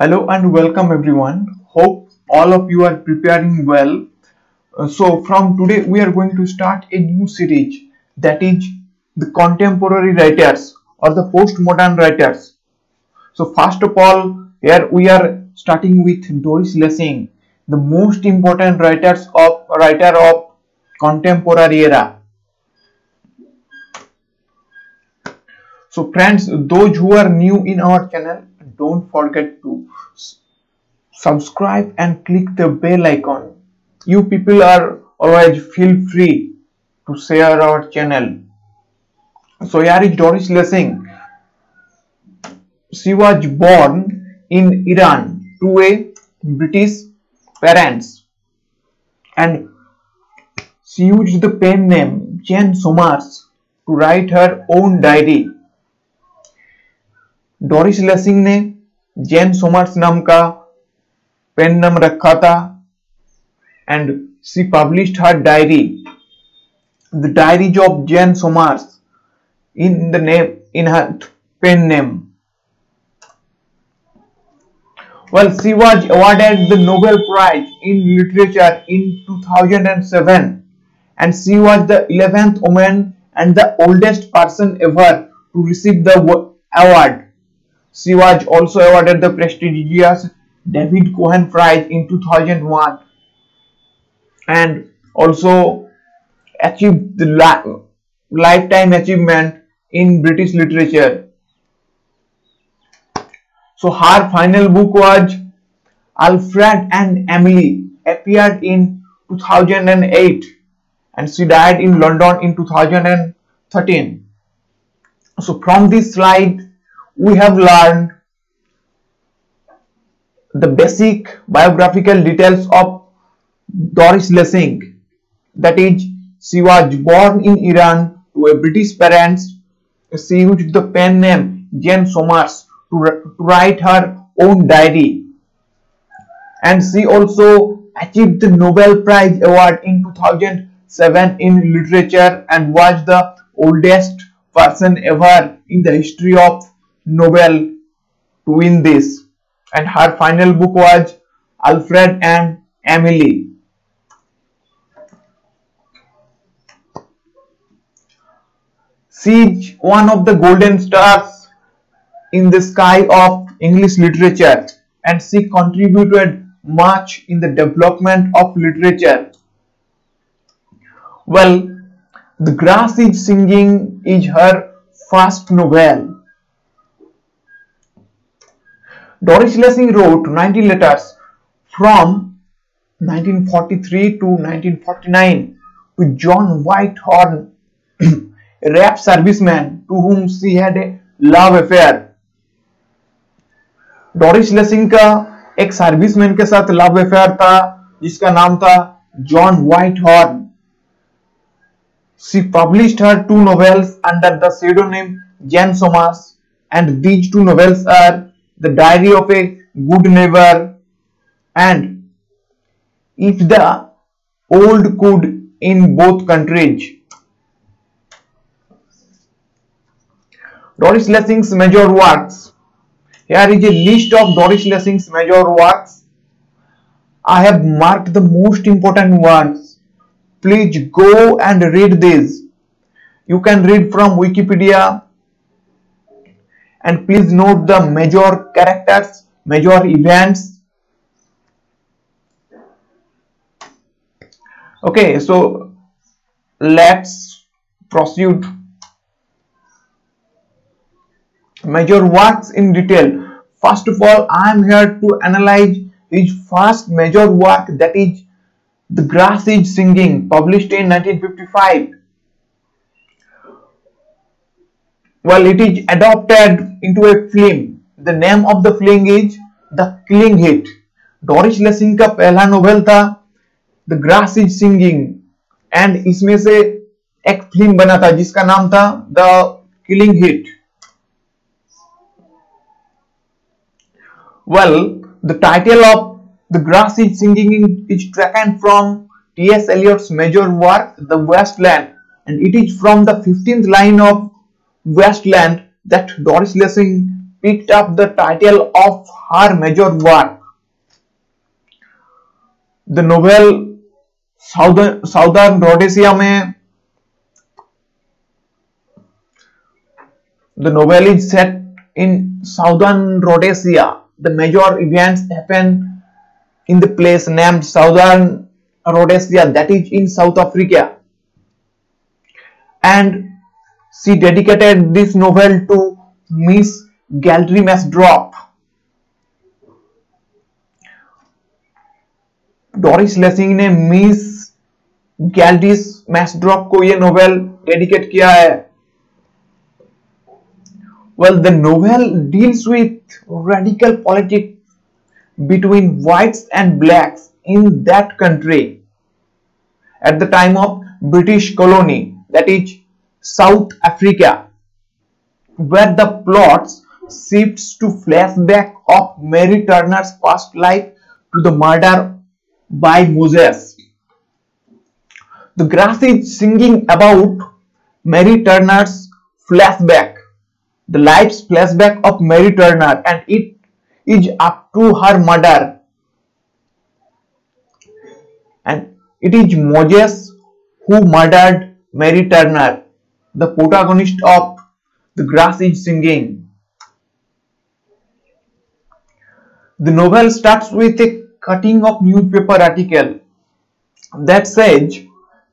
Hello and welcome everyone. Hope all of you are preparing well. So from today we are going to start a new series, that is the contemporary writers or the postmodern writers. So first of all, here we are starting with Doris Lessing, the most important writer of contemporary era. So friends, those who are new in our channel, don't forget to subscribe and click the bell icon. You people are always feel free to share our channel. So here is Doris Lessing. She was born in Iran to a British parents, and she used the pen name Jane Somers to write her own diary. Doris Lessing ने Jane Somers नाम का pen नाम रखा था and she published her diary, the diaries of Jane Somers in her pen name. Well, she was awarded the Nobel Prize in Literature in 2007 and she was the 11th woman and the oldest person ever to receive the award. She was also awarded the prestigious David Cohen Prize in 2001 and also achieved the lifetime achievement in British literature. So her final book was Alfred and Emily, appeared in 2008 and she died in London in 2013. So from this slide we have learned the basic biographical details of Doris Lessing. That is, she was born in Iran to a British parents. She used the pen name Jane Somers to write her own diary, and she also achieved the Nobel Prize award in 2007 in literature and was the oldest person ever in the history of Nobel to win this. And her final book was Alfred and Emily. She is one of the golden stars in the sky of English literature and she contributed much in the development of literature. Well, The Grass is Singing is her first novel. Doris Lessing wrote 90 letters from 1943 to 1949 to John Whitehorn, a rap serviceman to whom she had a love affair. Doris Lessing का एक serviceman के साथ love affair था जिसका नाम था John व्हाइटहॉर्न. She published her two novels under the pseudonym Jane Somers, and these two novels are The Diary of a Good Neighbor and If the Old Could in Both Countries. Doris Lessing's major works. Here is a list of Doris Lessing's major works. I have marked the most important ones. Please go and read these. You can read from Wikipedia and please note the major characters, major events. Okay, so let's proceed. Major works in detail. First of all, I am here to analyze his first major work, that is The Grass is Singing, published in 1955. Well, it is adapted into a film. The name of the film is The Killing Heat. Doris Lessing का पहला novel था The Grass is Singing and इसमें से एक film बना था जिसका नाम था The Killing Heat. Well, the title of The Grass is Singing is taken from T.S. Eliot's major work, The Waste Land, and it is from the 15th line of Waste Land that Doris Lessing picked up the title of her major work, the novel Southern Rhodesia में the novel is set in Southern Rhodesia. The major events happen in the place named Southern Rhodesia, that is in South Africa, and she dedicated this novel to Miss Galtry Mastrop. Doris lacing ने miss गैल्ट्री मैस्ट्रॉप को यह novel dedicate किया है. Well, the novel deals with radical politics between whites and blacks in that country at the time of British colony, that is South Africa, where the plot shifts to flashback of Mary Turner's past life to the murder by Moses. The grass is singing about Mary Turner's flashback, the life's flashback of Mary Turner, and it is up to her murder. And it is Moses who murdered Mary Turner, the protagonist of The Grass is Singing. The novel starts with a cutting of newspaper article that says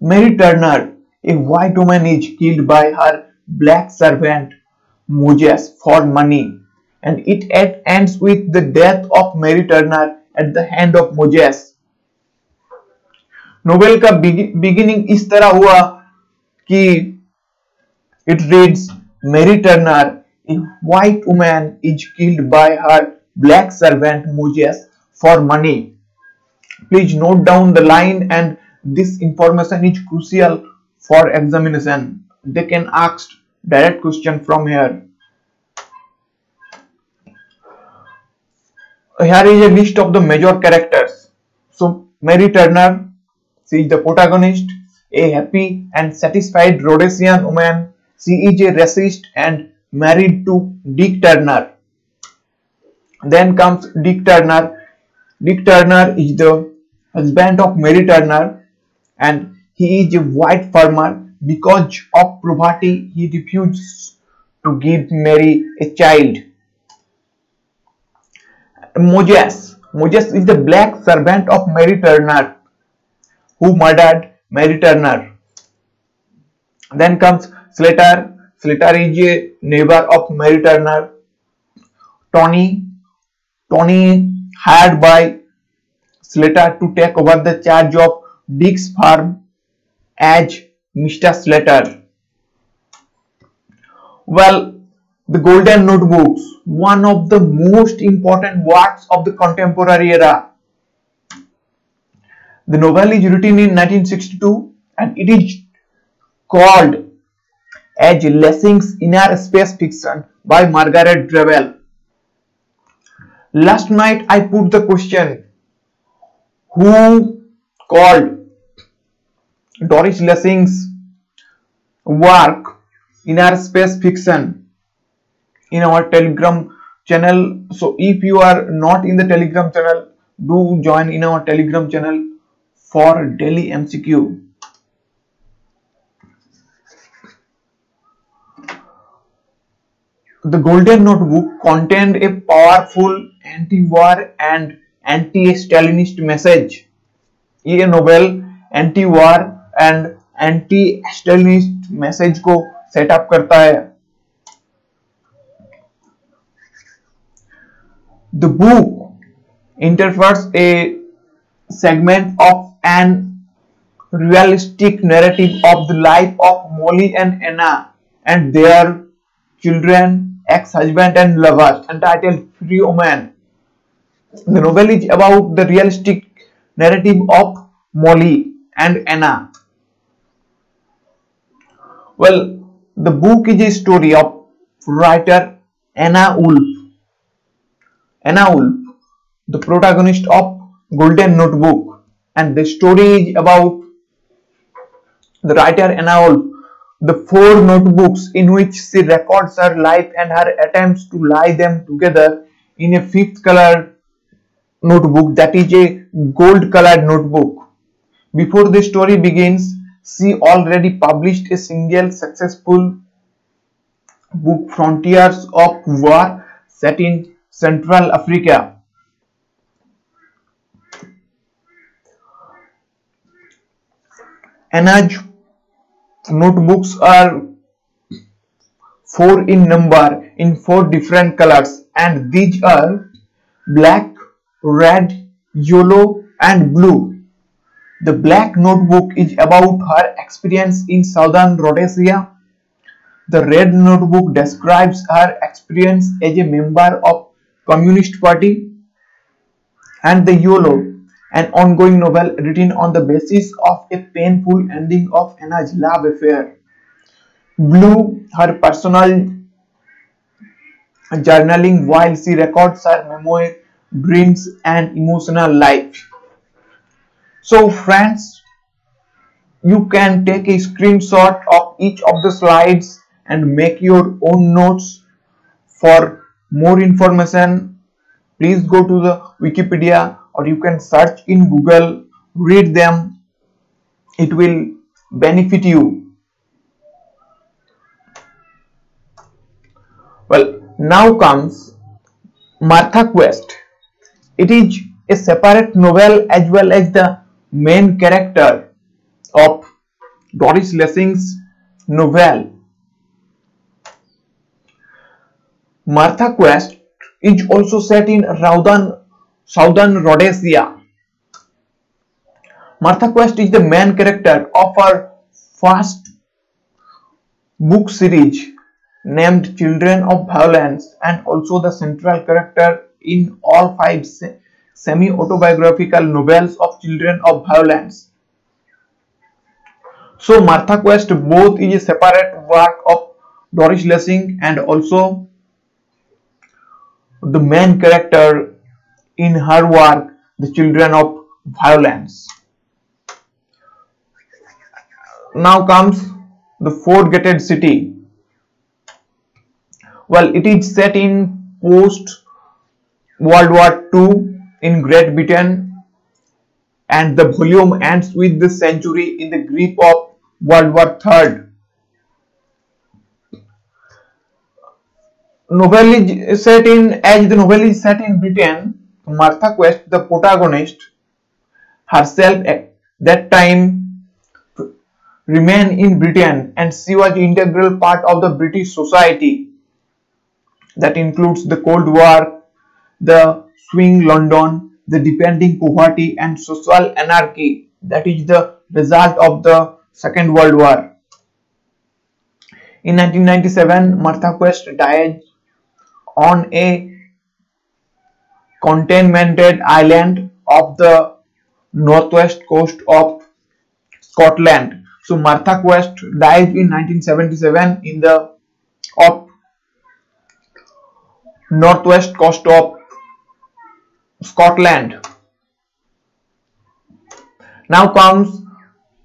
Mary Turner, a white woman, is killed by her black servant Moses for money, and it ends with the death of Mary Turner at the hand of Moses. Novel का beginning इस तरह हुआ कि it reads, Mary Turner, a white woman, is killed by her black servant Moses for money. Please note down the line, and this information is crucial for examination. They can ask direct question from here. Here is a list of the major characters. So Mary Turner, she is the protagonist, a happy and satisfied Rhodesian woman. She is a racist and married to Dick Turner. Then comes Dick Turner. Dick Turner is the husband of Mary Turner, and he is a white farmer. Because of poverty, he refuses to give Mary a child. Moses is the black servant of Mary Turner, who murdered Mary Turner. Then comes Slater. Slater is a neighbor of Mary Turner. Tony hired by Slater to take over the charge of Dick's farm as Mr. Slater. Well, the Golden Notebooks, one of the most important works of the contemporary era. The novel is written in 1962 and it is called as Lessing's Inner Space Fiction by Margaret Drabble. Last night I put the question, who called Doris Lessing's work Inner Space Fiction in our Telegram channel. So if you are not in the Telegram channel, do join in our Telegram channel for daily MCQ. The Golden Notebook contained a powerful anti-war and anti-Stalinist message. ये novel एंटी-war and anti-Stalinist message को setup करता है. The book interprets a segment of an realistic narrative of the life of Molly and Anna and their children, ex-husband and lovers, entitled Free Woman. The novel is about the realistic narrative of Molly and Anna. Well, the book is a story of writer Anna Wolf. Anna Wolf, the protagonist of Golden Notebook, and the story is about the writer Anna Wolf, the 4 notebooks in which she records her life and her attempts to lie them together in a 5th color notebook, that is a gold colored notebook. Before the story begins, she already published a single successful book, Frontiers of War, set in Central Africa. Anna's notebooks are 4 in number in 4 different colors, and these are black, red, yellow and blue. The black notebook is about her experience in southern Rhodesia. The red notebook describes her experience as a member of Communist Party, and the yellow, an ongoing novel written on the basis of a painful ending of Anna's love affair. Blue, her personal journaling while she records her memoir, dreams and emotional life. So friends, you can take a screenshot of each of the slides and make your own notes. For more information, please go to the Wikipedia, or you can search in Google, read them. It will benefit you. Well, now comes Martha Quest. It is a separate novel as well as the main character of Doris Lessing's novel. Martha Quest is also set in southern Rhodesia. Martha Quest is the main character of her first book series named Children of Violence, and also the central character in all 5 semi-autobiographical novels of Children of Violence. So Martha Quest both is a separate work of Doris Lessing and also the main character in her work, The Children of Violence. Now comes The Four-Gated City. Well, it is set in post World War II in Great Britain, and the volume ends with the century in the grip of World War III. The novel is set in Britain. Martha Quest, the protagonist, herself at that time remained in Britain, and she was an integral part of the British society. That includes the Cold War, the swing London, the depending poverty and social anarchy that is the result of the Second World War. In 1997, Martha Quest died on a contaminated island of the northwest coast of Scotland. So Martha Quest died in 1977 in the northwest coast of Scotland. Now comes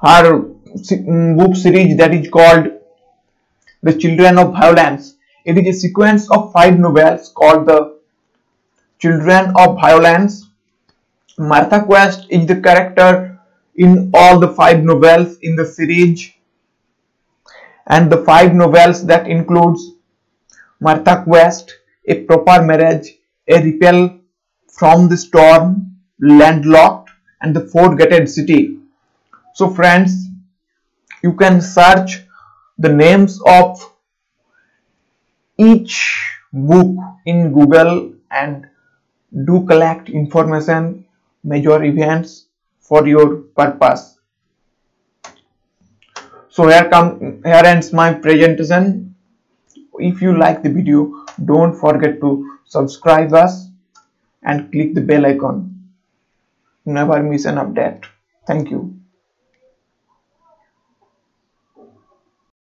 her book series that is called The Children of Violence. It is a sequence of 5 novels called The Children of Violence. Martha Quest is the character in all the 5 novels in the series, and the 5 novels that includes Martha Quest, A Proper Marriage, A Repel from the Storm, Landlocked, and The Four-Gated City. So friends, you can search the names of each book in Google and do collect information, major events for your purpose. So here ends my presentation. If you like the video, don't forget to subscribe us and click the bell icon. Never miss an update. Thank you.